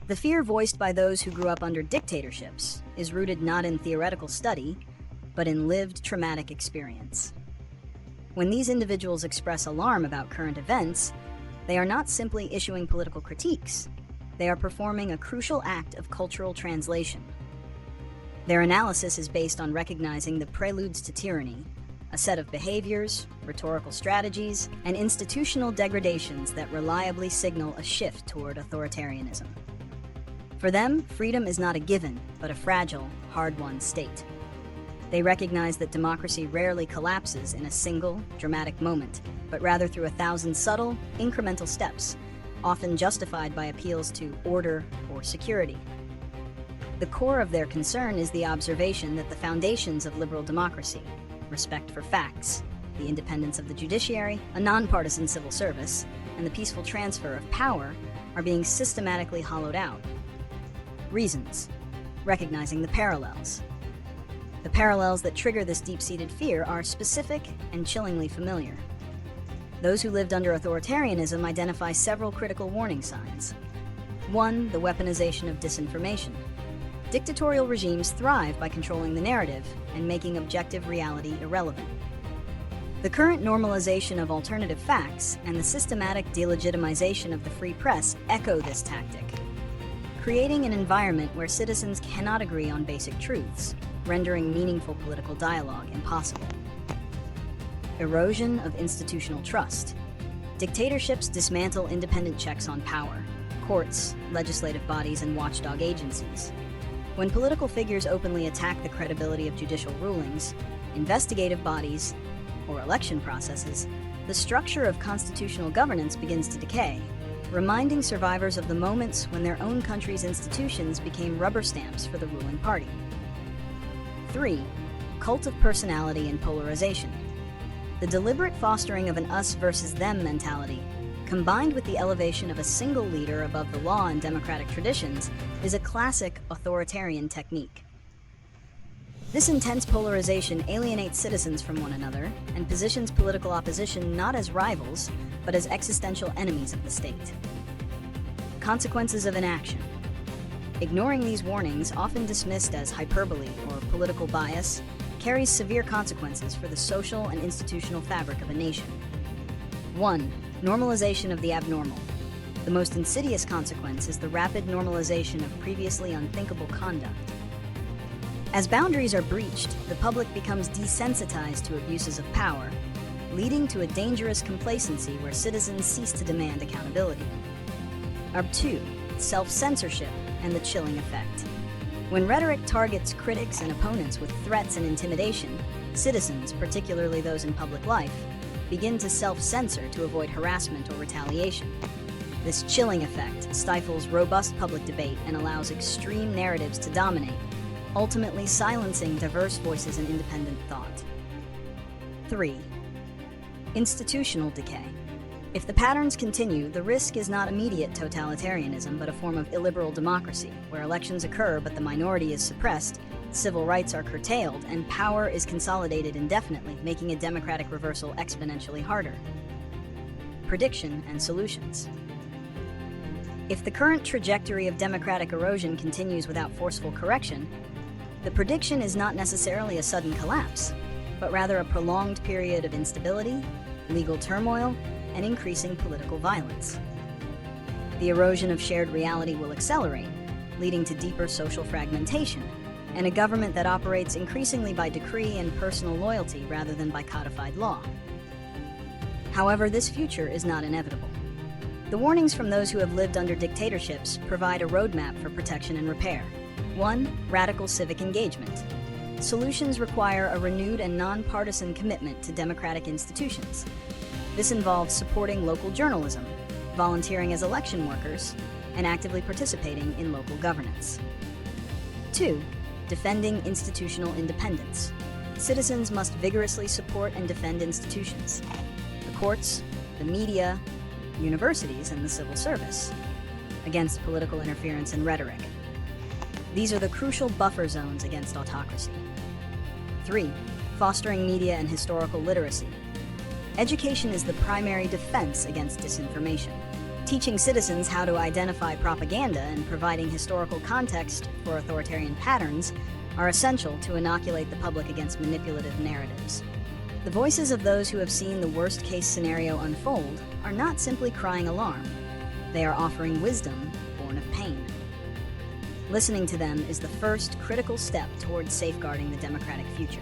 The fear voiced by those who grew up under dictatorships is rooted not in theoretical study, but in lived traumatic experience. When these individuals express alarm about current events, they are not simply issuing political critiques, they are performing a crucial act of cultural translation. Their analysis is based on recognizing the preludes to tyranny, a set of behaviors, rhetorical strategies, and institutional degradations that reliably signal a shift toward authoritarianism. For them, freedom is not a given, but a fragile, hard-won state. They recognize that democracy rarely collapses in a single, dramatic moment, but rather through 1,000 subtle, incremental steps, often justified by appeals to order or security. The core of their concern is the observation that the foundations of liberal democracy, respect for facts, the independence of the judiciary, a nonpartisan civil service, and the peaceful transfer of power, are being systematically hollowed out. Reasons: recognizing the parallels. The parallels that trigger this deep-seated fear are specific and chillingly familiar. Those who lived under authoritarianism identify several critical warning signs. 1. The weaponization of disinformation. Dictatorial regimes thrive by controlling the narrative and making objective reality irrelevant. The current normalization of alternative facts and the systematic delegitimization of the free press echo this tactic, creating an environment where citizens cannot agree on basic truths, rendering meaningful political dialogue impossible. Erosion of institutional trust. Dictatorships dismantle independent checks on power, courts, legislative bodies, and watchdog agencies. When political figures openly attack the credibility of judicial rulings, investigative bodies, or election processes, the structure of constitutional governance begins to decay, reminding survivors of the moments when their own country's institutions became rubber stamps for the ruling party. 3. Cult of personality and polarization. The deliberate fostering of an us versus them mentality, combined with the elevation of a single leader above the law and democratic traditions, is a classic authoritarian technique. This intense polarization alienates citizens from one another and positions political opposition not as rivals, but as existential enemies of the state. Consequences of inaction. Ignoring these warnings, often dismissed as hyperbole or political bias, carries severe consequences for the social and institutional fabric of a nation. 1. Normalization of the abnormal. The most insidious consequence is the rapid normalization of previously unthinkable conduct. As boundaries are breached, the public becomes desensitized to abuses of power, leading to a dangerous complacency where citizens cease to demand accountability. 2. Self-censorship and the chilling effect. When rhetoric targets critics and opponents with threats and intimidation, citizens, particularly those in public life, begin to self-censor to avoid harassment or retaliation. This chilling effect stifles robust public debate and allows extreme narratives to dominate, ultimately silencing diverse voices and independent thought. 3. Institutional decay. If the patterns continue, the risk is not immediate totalitarianism, but a form of illiberal democracy, where elections occur but the minority is suppressed, civil rights are curtailed, and power is consolidated indefinitely, making a democratic reversal exponentially harder. Prediction and solutions. If the current trajectory of democratic erosion continues without forceful correction, the prediction is not necessarily a sudden collapse, but rather a prolonged period of instability, legal turmoil, and increasing political violence. The erosion of shared reality will accelerate, leading to deeper social fragmentation, and a government that operates increasingly by decree and personal loyalty rather than by codified law. However, this future is not inevitable. The warnings from those who have lived under dictatorships provide a roadmap for protection and repair. 1. Radical civic engagement. Solutions require a renewed and nonpartisan commitment to democratic institutions. This involves supporting local journalism, volunteering as election workers, and actively participating in local governance. 2. Defending institutional independence. Citizens must vigorously support and defend institutions, the courts, the media, universities, and the civil service, against political interference and rhetoric. These are the crucial buffer zones against autocracy. 3. Fostering media and historical literacy. Education is the primary defense against disinformation. Teaching citizens how to identify propaganda and providing historical context for authoritarian patterns are essential to inoculate the public against manipulative narratives. The voices of those who have seen the worst-case scenario unfold are not simply crying alarm. They are offering wisdom born of pain. Listening to them is the first critical step towards safeguarding the democratic future.